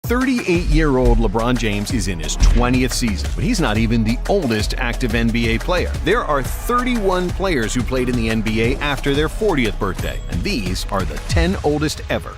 38-year-old LeBron James is in his 20th season, but he's not even the oldest active NBA player. There are 31 players who played in the NBA after their 40th birthday, and these are the 10 oldest ever.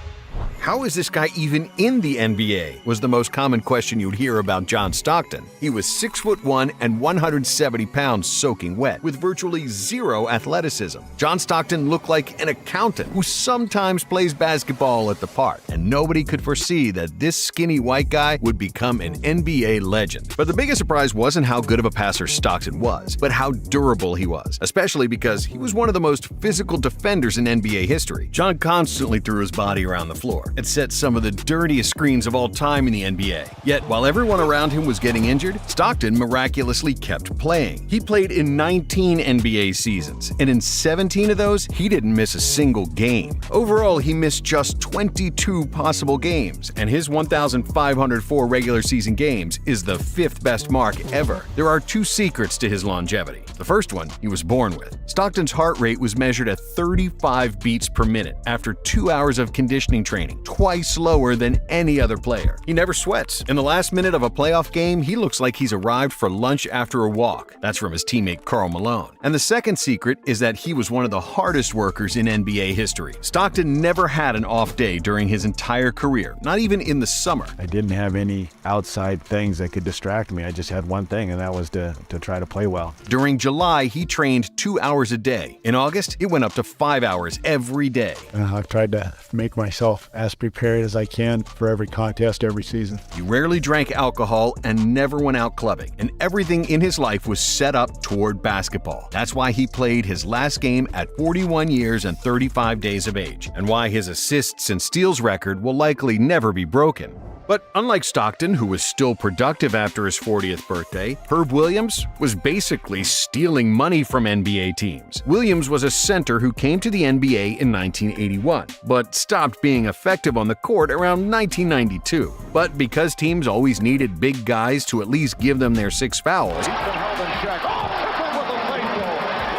How is this guy even in the NBA? Was the most common question you'd hear about John Stockton. He was 6'1" and 170 pounds soaking wet, with virtually zero athleticism. John Stockton looked like an accountant who sometimes plays basketball at the park, and nobody could foresee that this skinny white guy would become an NBA legend. But the biggest surprise wasn't how good of a passer Stockton was, but how durable he was, especially because he was one of the most physical defenders in NBA history. John constantly threw his body around the floor and set some of the dirtiest screens of all time in the NBA. Yet, while everyone around him was getting injured, Stockton miraculously kept playing. He played in 19 NBA seasons, and in 17 of those, he didn't miss a single game. Overall, he missed just 22 possible games, and his 1,504 regular season games is the 5th best mark ever. There are 2 secrets to his longevity. The first one he was born with. Stockton's heart rate was measured at 35 beats per minute after 2 hours of conditioning training, twice lower than any other player. He never sweats. In the last minute of a playoff game, he looks like he's arrived for lunch after a walk. That's from his teammate Karl Malone. And the second secret is that he was one of the hardest workers in NBA history. Stockton never had an off day during his entire career, not even in the summer. I didn't have any outside things that could distract me. I just had one thing, and that was to try to play well. During July, he trained 2 hours a day. In August, it went up to 5 hours every day. I've tried to make myself as prepared as I can for every contest every season. He rarely drank alcohol and never went out clubbing, and everything in his life was set up toward basketball. That's why he played his last game at 41 years and 35 days of age, and why his assists and steals record will likely never be broken. But unlike Stockton, who was still productive after his 40th birthday, Herb Williams was basically stealing money from NBA teams. Williams was a center who came to the NBA in 1981, but stopped being effective on the court around 1992. But because teams always needed big guys to at least give them their 6 fouls,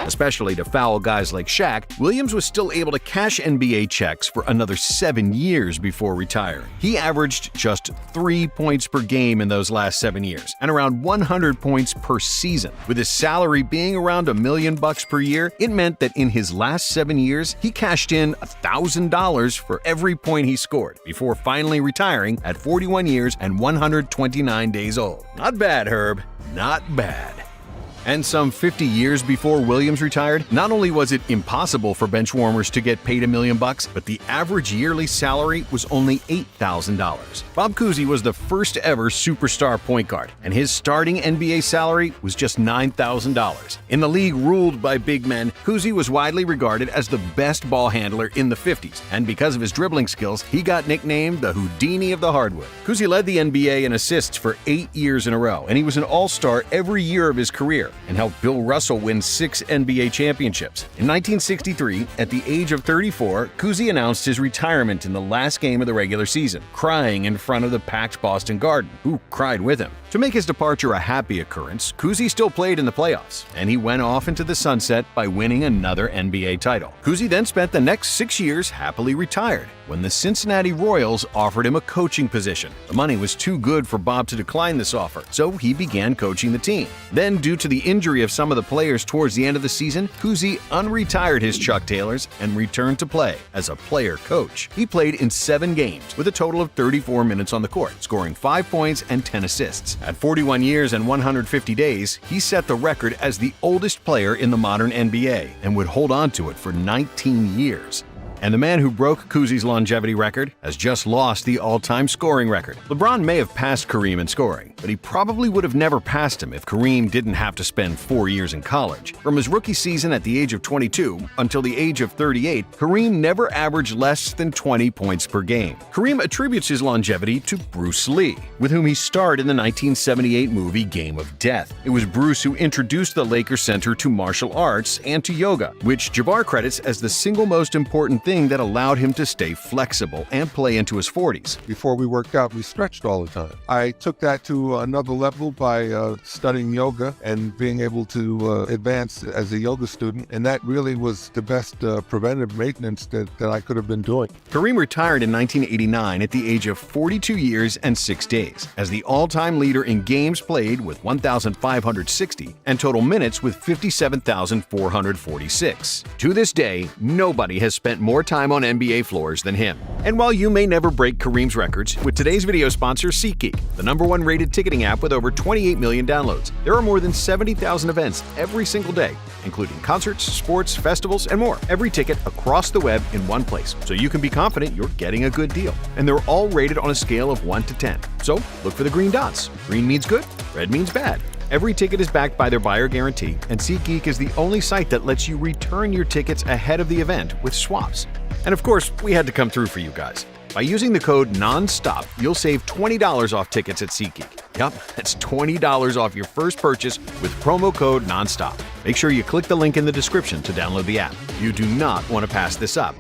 especially to foul guys like Shaq, Williams was still able to cash NBA checks for another 7 years before retiring. He averaged just 3 points per game in those last 7 years, and around 100 points per season. With his salary being around $1 million per year, it meant that in his last 7 years, he cashed in $1,000 for every point he scored, before finally retiring at 41 years and 129 days old. Not bad, Herb. Not bad. And some 50 years before Williams retired, not only was it impossible for bench warmers to get paid $1 million, but the average yearly salary was only $8,000. Bob Cousy was the first ever superstar point guard, and his starting NBA salary was just $9,000. In the league ruled by big men, Cousy was widely regarded as the best ball handler in the 50s, and because of his dribbling skills, he got nicknamed the Houdini of the hardwood. Cousy led the NBA in assists for 8 years in a row, and he was an all-star every year of his career, and helped Bill Russell win 6 NBA championships. In 1963, at the age of 34, Cousy announced his retirement in the last game of the regular season, crying in front of the packed Boston Garden, who cried with him. To make his departure a happy occurrence, Cousy still played in the playoffs, and he went off into the sunset by winning another NBA title. Cousy then spent the next 6 years happily retired, when the Cincinnati Royals offered him a coaching position. The money was too good for Bob to decline this offer, so he began coaching the team. Then, due to the injury of some of the players towards the end of the season, Cousy unretired his Chuck Taylors and returned to play as a player coach. He played in 7 games with a total of 34 minutes on the court, scoring 5 points and 10 assists. At 41 years and 150 days, he set the record as the oldest player in the modern NBA and would hold on to it for 19 years. And the man who broke Cousy's longevity record has just lost the all-time scoring record. LeBron may have passed Kareem in scoring, but he probably would have never passed him if Kareem didn't have to spend 4 years in college. From his rookie season at the age of 22 until the age of 38, Kareem never averaged less than 20 points per game. Kareem attributes his longevity to Bruce Lee, with whom he starred in the 1978 movie Game of Death. It was Bruce who introduced the Lakers center to martial arts and to yoga, which Jabbar credits as the single most important thing thing that allowed him to stay flexible and play into his 40s. Before we worked out, we stretched all the time. I took that to another level by studying yoga and being able to advance as a yoga student, and that really was the best preventive maintenance that I could have been doing. Kareem retired in 1989 at the age of 42 years and 6 days as the all-time leader in games played with 1,560 and total minutes with 57,446. To this day, nobody has spent more time on NBA floors than him. And while you may never break Kareem's records, with today's video sponsor SeatGeek, the #1 rated ticketing app with over 28 million downloads, there are more than 70,000 events every single day, including concerts, sports, festivals, and more. Every ticket across the web in one place, so you can be confident you're getting a good deal. And they're all rated on a scale of 1 to 10. So look for the green dots. Green means good, red means bad. Every ticket is backed by their buyer guarantee, and SeatGeek is the only site that lets you return your tickets ahead of the event with swaps. And of course, we had to come through for you guys. By using the code NONSTOP, you'll save $20 off tickets at SeatGeek. Yup, that's $20 off your first purchase with promo code NONSTOP. Make sure you click the link in the description to download the app. You do not want to pass this up.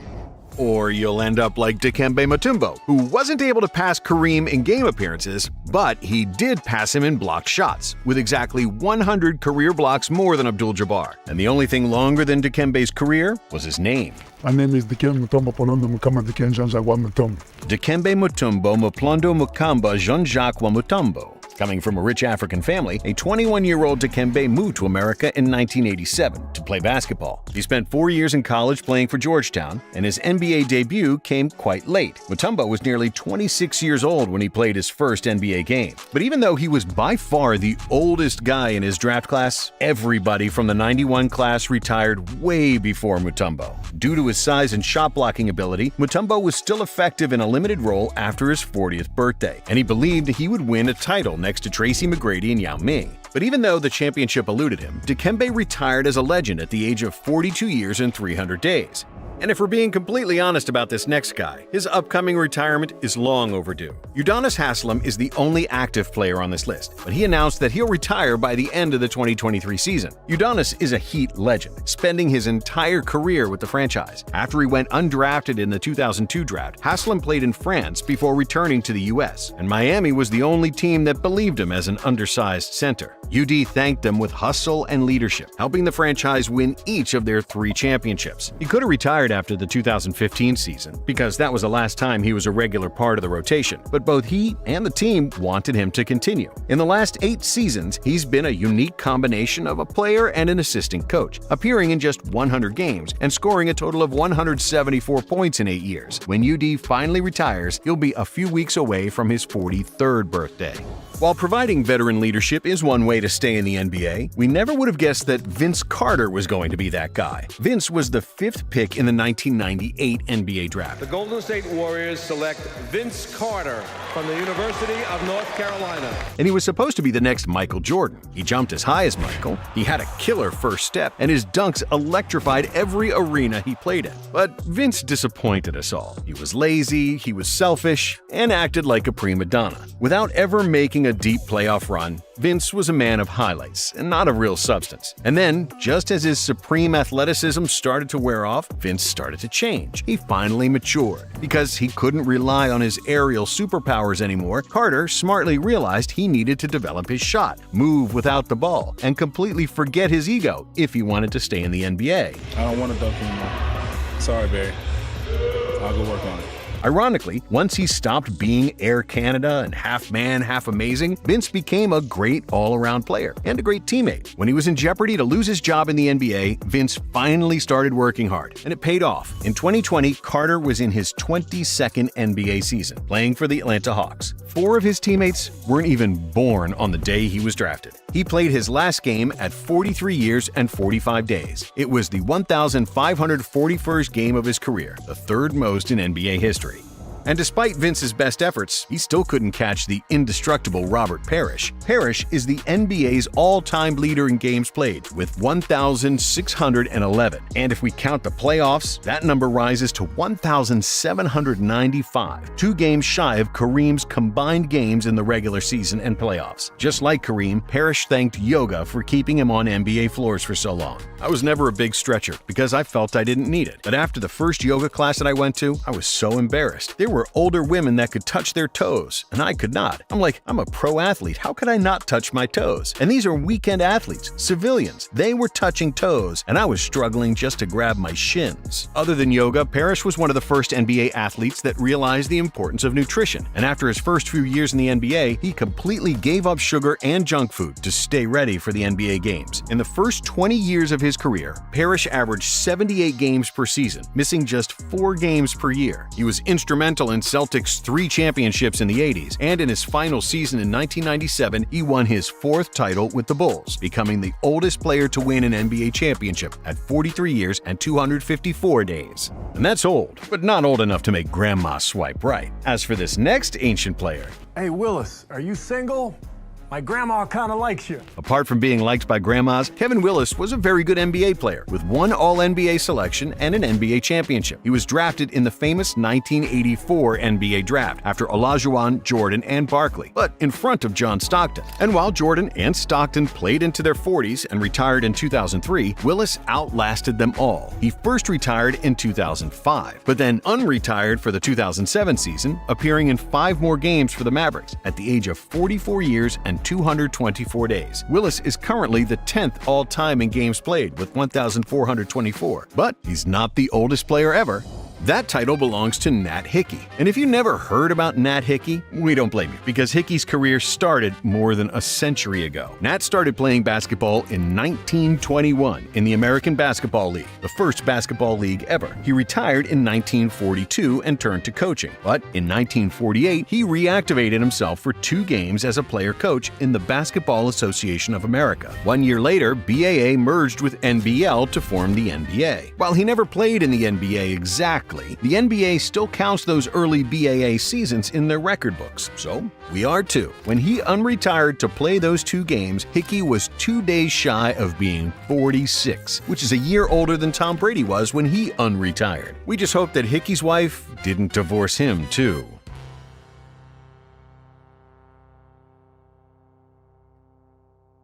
Or you'll end up like Dikembe Mutombo, who wasn't able to pass Kareem in game appearances, but he did pass him in blocked shots, with exactly 100 career blocks more than Abdul-Jabbar. And the only thing longer than Dikembe's career was his name. My name is Dikembe Mutombo Polondo Mukamba Dikenjanja wa Mutombo. Dikembe Mutombo Muplondo Mukamba Jean-Jacques wa Mutombo. Coming from a rich African family, a 21-year-old Dikembe moved to America in 1987 to play basketball. He spent 4 years in college playing for Georgetown, and his NBA debut came quite late. Mutombo was nearly 26 years old when he played his first NBA game. But even though he was by far the oldest guy in his draft class, everybody from the 91 class retired way before Mutombo. Due to his size and shot-blocking ability, Mutombo was still effective in a limited role after his 40th birthday, and he believed he would win a title next to Tracy McGrady and Yao Ming. But even though the championship eluded him, Dikembe retired as a legend at the age of 42 years and 300 days. And if we're being completely honest about this next guy, his upcoming retirement is long overdue. Udonis Haslem is the only active player on this list, but he announced that he'll retire by the end of the 2023 season. Udonis is a Heat legend, spending his entire career with the franchise. After he went undrafted in the 2002 draft, Haslem played in France before returning to the US, and Miami was the only team that believed him as an undersized center. UD thanked them with hustle and leadership, helping the franchise win each of their 3 championships. He could have retired after the 2015 season, because that was the last time he was a regular part of the rotation, but both he and the team wanted him to continue. In the last 8 seasons, he's been a unique combination of a player and an assistant coach, appearing in just 100 games and scoring a total of 174 points in 8 years. When UD finally retires, he'll be a few weeks away from his 43rd birthday. While providing veteran leadership is one way to stay in the NBA, we never would have guessed that Vince Carter was going to be that guy. Vince was the 5th pick in the 1998 NBA draft. The Golden State Warriors select Vince Carter from the University of North Carolina. And he was supposed to be the next Michael Jordan. He jumped as high as Michael, he had a killer first step, and his dunks electrified every arena he played in. But Vince disappointed us all. He was lazy, he was selfish, and acted like a prima donna. Without ever making a deep playoff run, Vince was a man of highlights and not of real substance. And then, just as his supreme athleticism started to wear off, Vince started to change. He finally matured. Because he couldn't rely on his aerial superpowers anymore, Carter smartly realized he needed to develop his shot, move without the ball, and completely forget his ego if he wanted to stay in the NBA. I don't want to dunk anymore. Sorry, Barry. I'll go work on it. Ironically, once he stopped being Air Canada and half man, half amazing, Vince became a great all-around player and a great teammate. When he was in jeopardy to lose his job in the NBA, Vince finally started working hard, and it paid off. In 2020, Carter was in his 22nd NBA season, playing for the Atlanta Hawks. 4 of his teammates weren't even born on the day he was drafted. He played his last game at 43 years and 45 days. It was the 1,541st game of his career, the 3rd most in NBA history. And despite Vince's best efforts, he still couldn't catch the indestructible Robert Parrish. Parrish is the NBA's all-time leader in games played, with 1,611. And if we count the playoffs, that number rises to 1,795, 2 games shy of Kareem's combined games in the regular season and playoffs. Just like Kareem, Parrish thanked yoga for keeping him on NBA floors for so long. I was never a big stretcher because I felt I didn't need it. But after the first yoga class that I went to, I was so embarrassed. There were older women that could touch their toes, and I could not. I'm a pro athlete. How could I not touch my toes? And these are weekend athletes, civilians. They were touching toes, and I was struggling just to grab my shins. Other than yoga, Parrish was one of the first NBA athletes that realized the importance of nutrition. And after his first few years in the NBA, he completely gave up sugar and junk food to stay ready for the NBA games. In the first 20 years of his career, Parrish averaged 78 games per season, missing just 4 games per year. He was instrumental in Celtics' 3 championships in the 80s, and in his final season in 1997, he won his 4th title with the Bulls, becoming the oldest player to win an NBA championship at 43 years and 254 days. And that's old, but not old enough to make grandma swipe right. As for this next ancient player, Hey, Willis, are you single? My grandma kind of likes you. apart from being liked by grandmas, Kevin Willis was a very good NBA player with 1 All-NBA selection and an NBA championship. He was drafted in the famous 1984 NBA draft after Olajuwon, Jordan, and Barkley, but in front of John Stockton. And while Jordan and Stockton played into their 40s and retired in 2003, Willis outlasted them all. He first retired in 2005, but then unretired for the 2007 season, appearing in 5 more games for the Mavericks at the age of 44 years and 224 days. Willis is currently the 10th all-time in games played with 1,424, but he's not the oldest player ever. That title belongs to Nat Hickey. And if you never heard about Nat Hickey, we don't blame you, because Hickey's career started more than a century ago. Nat started playing basketball in 1921 in the American Basketball League, the first basketball league ever. He retired in 1942 and turned to coaching. But in 1948, he reactivated himself for 2 games as a player-coach in the Basketball Association of America. 1 year later, BAA merged with NBL to form the NBA. While he never played in the NBA exactly, the NBA still counts those early BAA seasons in their record books, so we are too. When he unretired to play those 2 games, Hickey was 2 days shy of being 46, which is a year older than Tom Brady was when he unretired. We just hope that Hickey's wife didn't divorce him too.